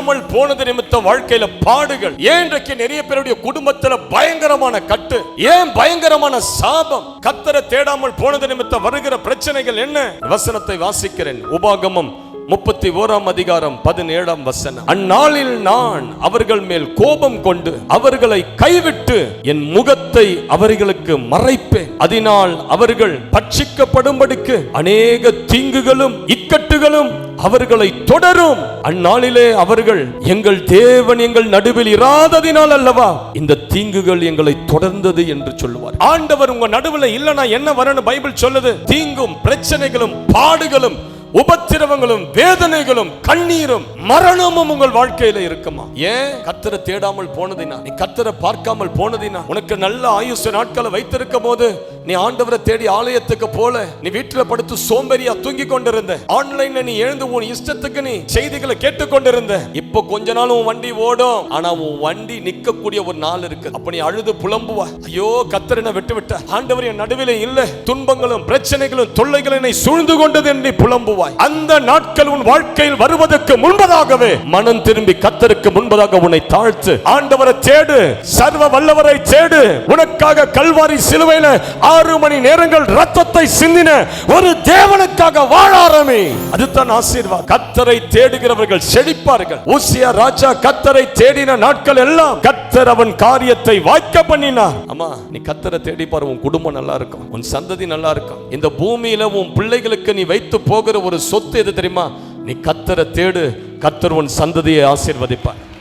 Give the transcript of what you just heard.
தேடாமல் போனது நிமித்தம் வாழ்க்கையில பாடுகள். ஏன் இன்றைக்கு நிறைய பேருடைய குடும்பத்துல பயங்கரமான கட்டு, ஏன் பயங்கரமான சாபம்? கர்த்தரை தேடாமல் போனது நிமித்தம் வருகிற பிரச்சனைகள் என்ன? வசனத்தை வாசிக்கிறேன். உபாகமம் 31:17. அந்நாளில் நான் அவர்கள் மேல் கோபம் கொண்டு அவர்களை கைவிட்டு என் முகத்தை அவர்களுக்கு மறைப்பேன். அதனால் அவர்கள் பட்சிக்கப்படும்படிக்கு அநேக தீங்குகளும் இக்கட்டுகளும் அவர்களை தொடரும். அந்நாளிலே அவர்கள் எங்கள் தேவன் எங்கள் நடுவில் இராததினால் அல்லவா இந்த தீங்குகள் எங்களை தொடர்ந்தது என்று சொல்லுவார். ஆண்டவர் உங்க நடுவில் இல்லைன்னா என்ன வரணும்? பைபிள் சொல்லுது, தீங்கும் பிரச்சனைகளும் பாடுகளும் உபத்திரவங்களும் வேதனைகளும் கண்ணீரும் மரணமும் உங்கள் வாழ்க்கையில இருக்குமா? ஏன்? கர்த்தரை தேடாமல் போனதினா, நீ கர்த்தரை பார்க்காமல் போனதினா. உனக்கு நல்ல ஆயுசு நாட்களை வைத்திருக்கும் போது நீ ஆண்டவரை தேடி ஆலயத்துக்கு போல, நீ வீட்டுல படுத்து சோம்பேறியா தூங்கி கொண்டிருந்த, ஆன்லைன்ல நீ எழுந்து உன் இஷ்டத்துக்கு நீ செய்திகளை கேட்டுக்கொண்டிருந்த. இப்போ கொஞ்ச நாள் உன் வண்டி ஓடும், ஆனா உன் வண்டி நிக்கக்கூடிய ஒரு நாள் இருக்கு. அப்ப நீ அழுது புலம்புவா, ஐயோ கர்த்தரை விட்டு விட்ட, ஆண்டவர் என் நடுவில் இல்ல, துன்பங்களும் பிரச்சனைகளும் தொல்லைகளும் என்னை சூழ்ந்து கொண்டது என்று புலம்புவாய். அந்த நாட்கள் உன் வாழ்க்கையில் வருவதற்கு முன்பதாகவே மனம் திரும்பி கர்த்தருக்கு முன்பதாக உன்னை தாழ்த்து ஆண்டவரை தேடு, சர்வ வல்லவரை தேடு. உனக்காக கல்வாரி சிலுவையில 6 மணி நேரங்கள் ரத்தத்தை சிந்தின ஒரு தேவனுக்காக வாழ ஆரம்பி. அதுதான் ஆசீர்வாதம். கர்த்தரை தேடுகிறவர்கள் செழிப்பார்கள். ஊசியா ராஜா கர்த்தரை தேடின நாட்கள் எல்லாம் கர்த்தர் அவன் காரியத்தை வாய்க்க பண்ணினார். அம்மா, நீ கர்த்தரை தேடி பாரு, உன் குடும்பம் நல்லா இருக்கும், உன் சந்ததி நல்லா இருக்கும். இந்த பூமியில உன் பிள்ளைகளுக்கு நீ வைத்து போகிற ஒரு சொத்து எது தெரியுமா? நீ கர்த்தரை தேடு, கர்த்தர் உன் சந்ததியை ஆசீர்வதிப்பார்.